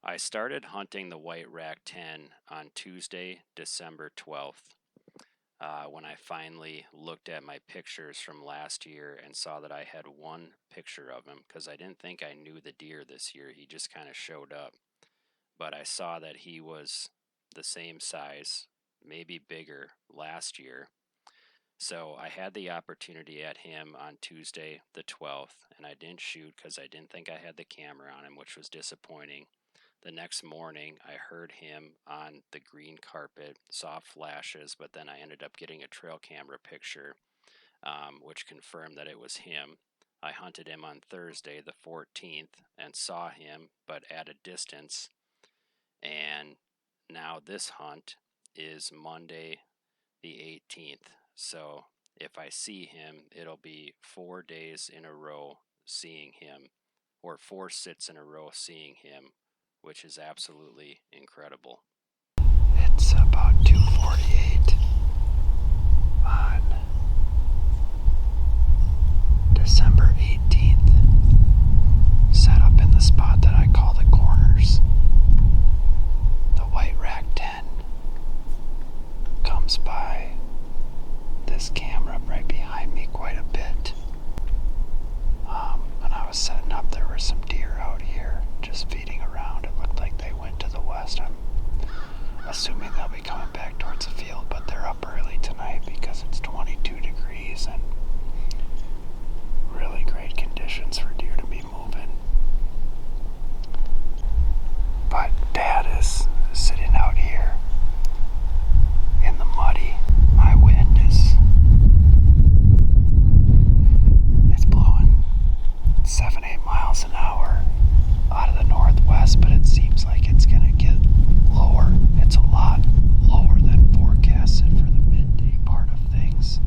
I started hunting the White Rack 10 on Tuesday, December 12th, when I finally looked at my pictures from last year and saw that I had one picture of him because I didn't think I knew the deer this year. He just kind of showed up. But I saw that he was the same size, maybe bigger, last year. So I had the opportunity at him on Tuesday, the 12th, and I didn't shoot because I didn't think I had the camera on him, which was disappointing. The next morning, I heard him on the green carpet, saw flashes, but then I ended up getting a trail camera picture, which confirmed that it was him. I hunted him on Thursday, the 14th, and saw him, but at a distance. And now this hunt is Monday, the 18th. So if I see him, it'll be 4 days in a row seeing him, or 4 sits in a row seeing him, which is absolutely incredible. It's about 2:48 on December 18th. Set up in the spot that I call the corners. The White Rack 10 comes by this camera right behind me quite a bit. When I was setting up, there were some deer out here just feeding around. It looked like they went to the west. I'm assuming they'll be coming back towards the field, but they're up early tonight because it's 22 degrees and really great conditions for deer to be moving. But Dad is sitting out here in the muddy. My wind is blowing 7-8 miles an hour out of the northwest, but it seems like it's gonna get lower. It's a lot lower than forecasted for the midday part of things,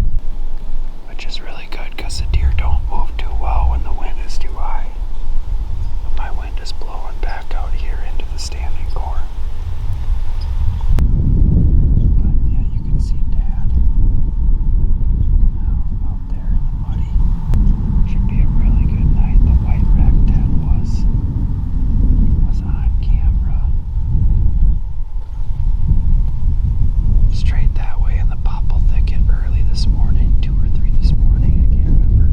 which is really good because the deer don't move too well when the wind is too high. But my wind is blowing back out here into the standing corn. But yeah, you can see Dad now out there in the muddy. Should be a really good night. The White Rack 10 was on camera. Straight that way in the popple thicket early this morning, 2 or 3 this morning, I can't remember.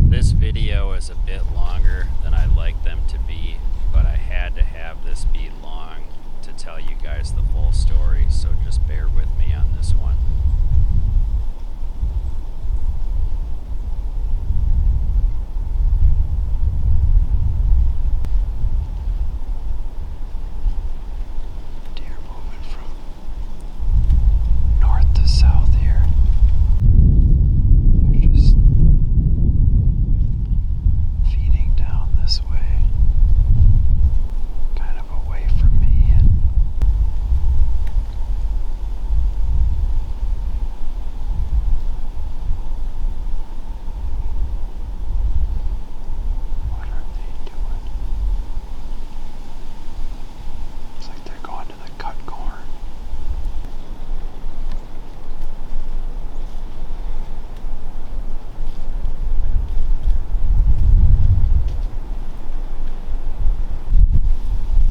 This video is a bit longer than I like them to be, but I had to have this be long to tell you guys the full story, so just bear with me on this one. Deer moving from north to south here. They're just feeding down this way, kind of away from me, and what are they doing? Looks like they're going to the cut corn.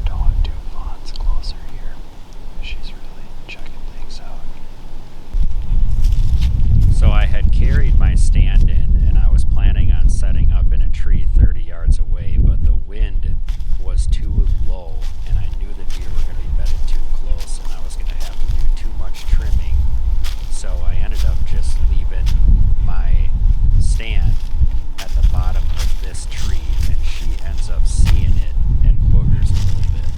Don't want to do Fawn's closer here. She's really checking things out. So I had carried my stand in and I was planning on setting up in a tree 30 yards away, but the wind was too low and I knew the deer were going to be bedded too close and I was going to have to do too much trimming. So I ended up just leaving my stand at the bottom of this tree and she ends up seeing it and boogers a little bit.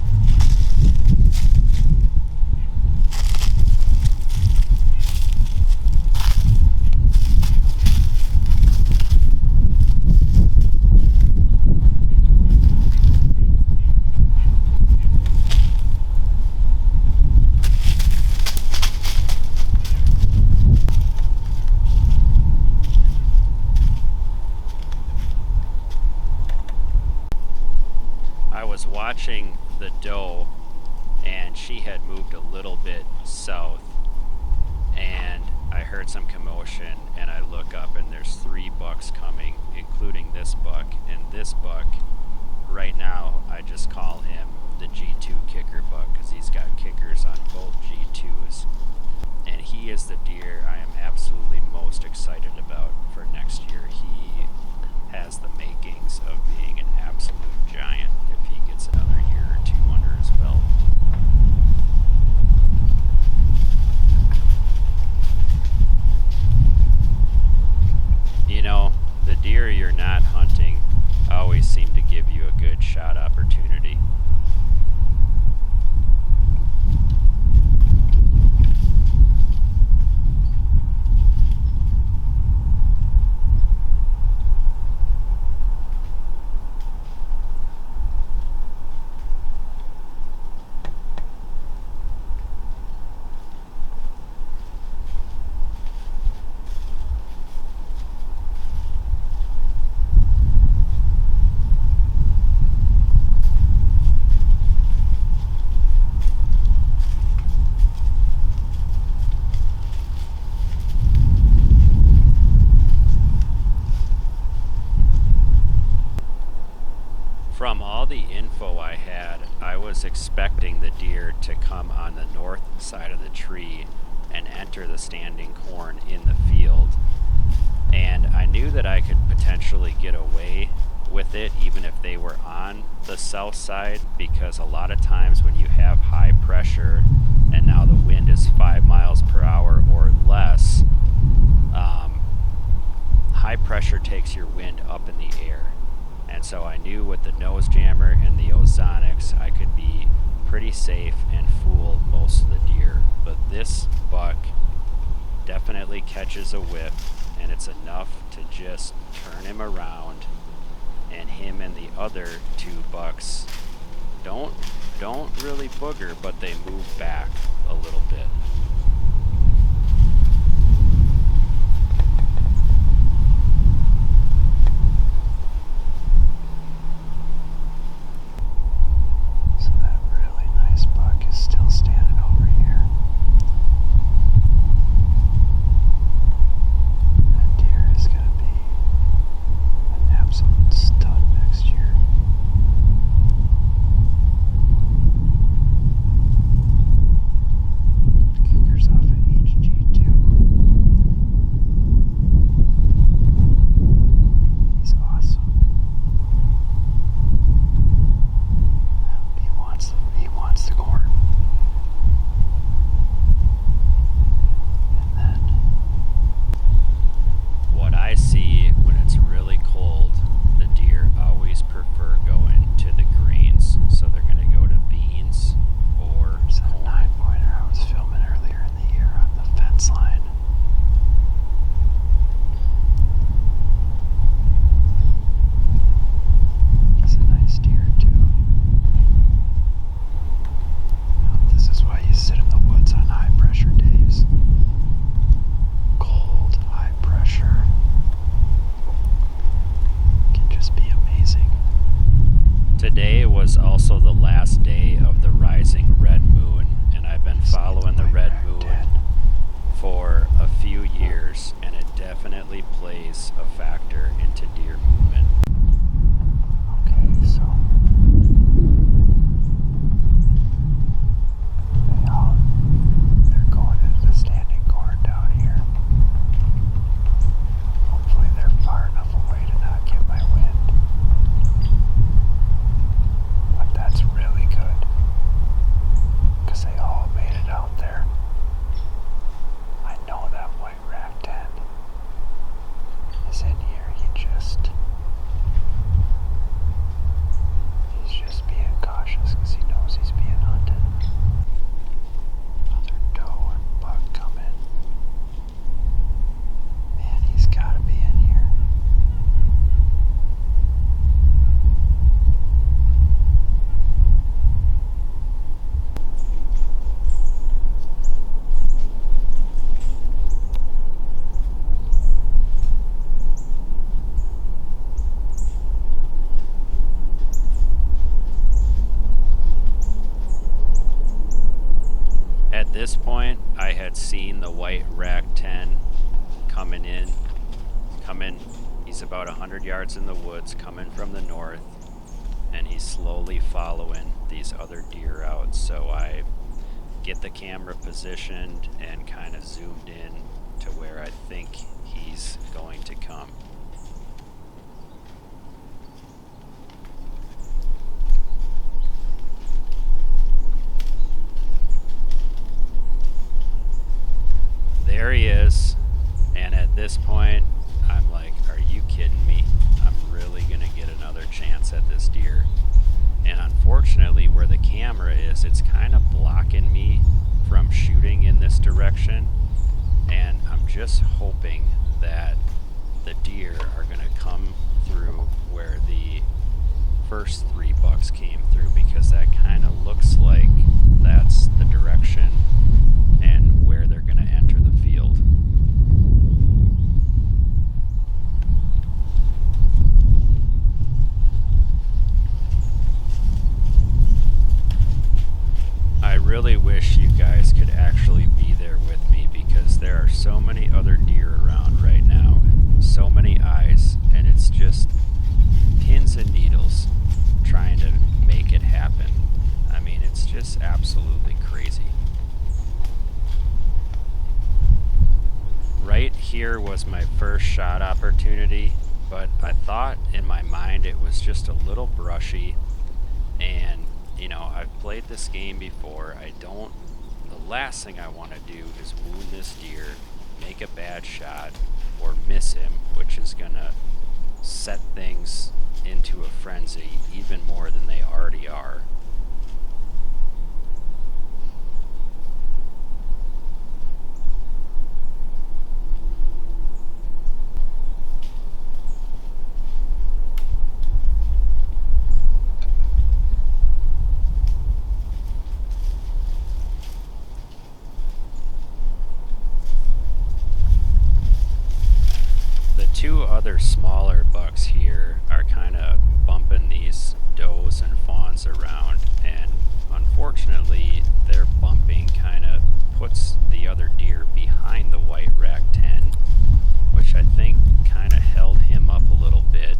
I was watching the doe and she had moved a little bit south and I heard some commotion and I look up and there's 3 bucks coming, including this buck, and this buck shot opportunity. From all the info I had, I was expecting the deer to come on the north side of the tree and enter the standing corn in the field. And I knew that I could potentially get away with it even if they were on the south side, because a lot of times when you have high pressure and now the wind is 5 miles per hour or less, high pressure takes your wind up in the air. And so I knew with the nose jammer and the ozonics, I could be pretty safe and fool most of the deer. But this buck definitely catches a whiff, and it's enough to just turn him around. And him and the other two bucks don't really booger, but they move back a little bit. So that really nice buck is still standing over here. That deer is going to be an absolute stud next year. Kickers off at HG2. He's awesome. He wants the corn. And then What I see when it's really cold, the deer always prefer going to the greens. So they're going to go to beans or there's that corn. 9-pointer I was filming earlier in the year on the fence line. He's a nice deer too. This is why you sit in the woods on high pressure days. Cold, high pressure can just be amazing. Today was also the last day of the rising red moon, and I've been following the red moon for a few years, and it definitely plays a factor into deer movement. Okay, so they're going into the standing corn down here. Hopefully they're far enough away to not get my wind. But that's really good, because they all made it out there. I know that white rack 10 is in here. He's just being cautious because he knows he's being hunted. Another doe and buck coming. Man, he's gotta be in here. At this point, I had seen the white rack 10 coming in. He's about 100 yards in the woods, coming from the north, and he's slowly following these other deer out. So I get the camera positioned and kind of zoomed in to where I think he's going to come. There he is, and at this point, I'm like, are you kidding me? I'm really gonna get another chance at this deer. camera is it's kind of blocking me from shooting in this direction, and I'm just hoping that the deer are going to come through where the first 3 bucks came through, because that kind of looks like that's the direction and where they're going to enter the field. I really wish you guys could actually be there with me, because there are so many other deer around right now, so many eyes, and it's just pins and needles trying to make it happen. I mean, it's just absolutely crazy. Right here was my first shot opportunity, but I thought in my mind it was just a little brushy, and you know, I've played this game before. The last thing I want to do is wound this deer, make a bad shot, or miss him, which is gonna set things into a frenzy even more than they already are. The 2 other smaller bucks here are kind of bumping these does and fawns around, and unfortunately their bumping kind of puts the other deer behind the white rack 10, which I think kind of held him up a little bit.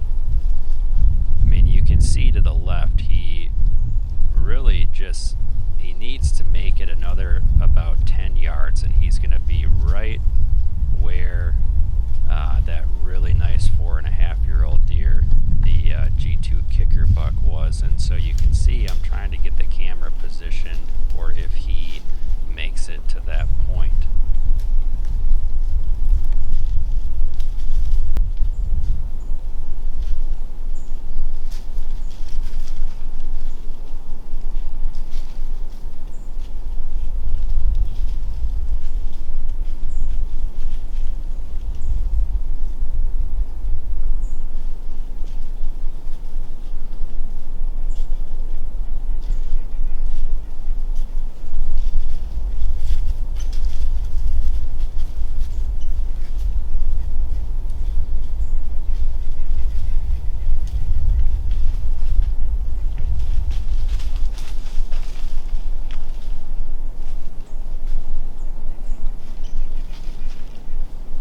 I mean, you can see to the left, he really just, he needs to make it another about 10 yards, and he's going to be right where that really nice 4.5-year-old deer, the G2 kicker buck, was. And so you can see I'm trying to get the camera positioned for if he makes it to that point.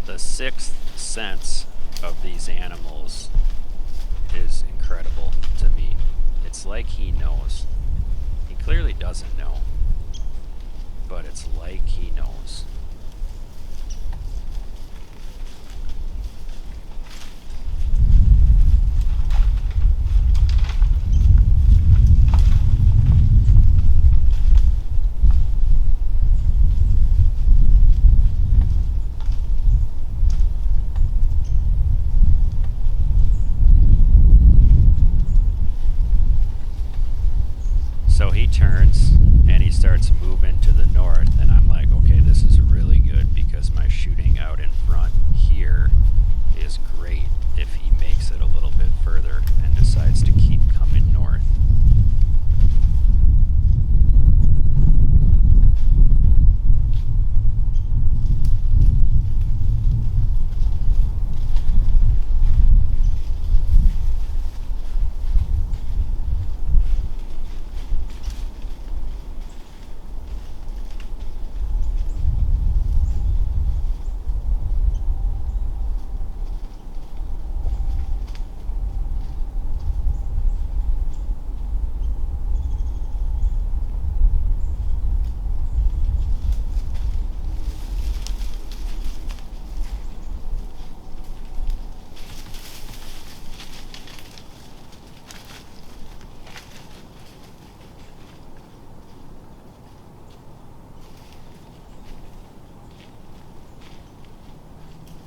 The sixth sense of these animals is incredible to me. It's like he knows. He clearly doesn't know, but it's like he knows. So he turns and he starts moving to the north, and I'm like, okay, this is really good, because my shooting out in front here is great if he makes it a little bit further and decides to keep coming north.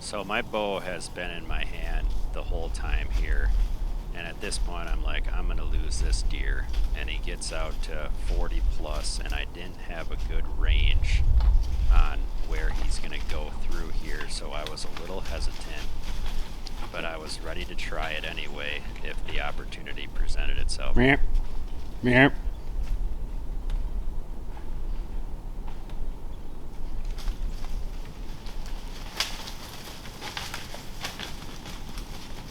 So my bow has been in my hand the whole time here, and at this point, I'm like, I'm going to lose this deer. And he gets out to 40 plus, and I didn't have a good range on where he's going to go through here, so I was a little hesitant. But I was ready to try it anyway if the opportunity presented itself. Meow. Meow.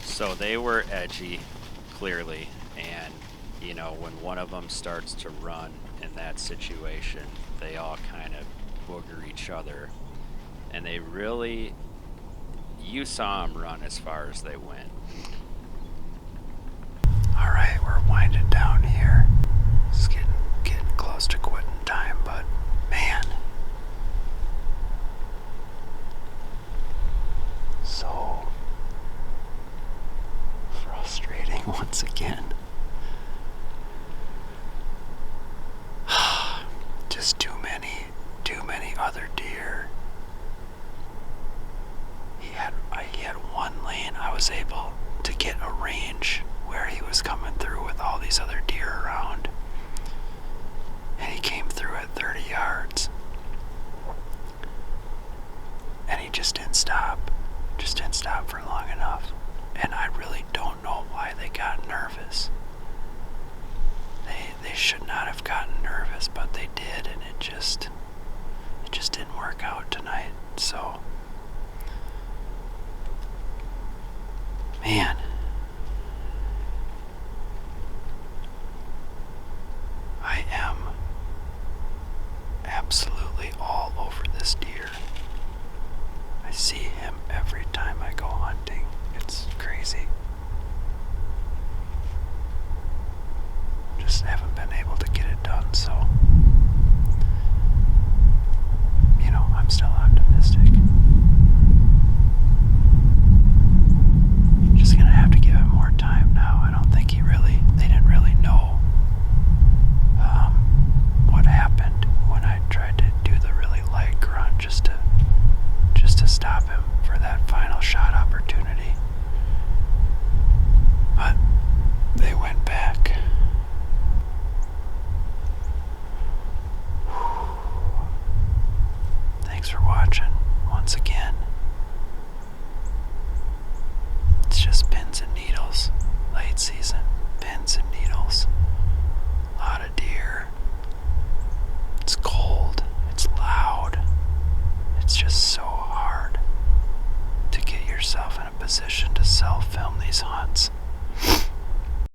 So they were edgy, clearly, and you know, when one of them starts to run in that situation, they all kind of booger each other, and they really, you saw them run as far as they went. All right, we're winding down here. It's getting close to quitting time, but man, so frustrating once again. Just too many other deer. He had one lane. I was able to get a range where he was coming through with all these other deer around, and he came through at 30 yards, and he just didn't stop for long enough. And I really don't know why they got nervous. They should not have gotten nervous, but they did, and it just didn't work out tonight. So, man, I am absolutely all over this deer. I see him every time I go hunting. It's crazy. Just haven't been able to get it done, so, you know, I'm still optimistic. Just gonna have to give him more time now. I don't think they didn't really know what happened when I tried to do the really light grunt just to stop him for that final shot opportunity. But they went back. Thanks for watching once again. It's just pins and needles. Late season, pins and needles. A lot of deer. It's cold. It's loud. It's just so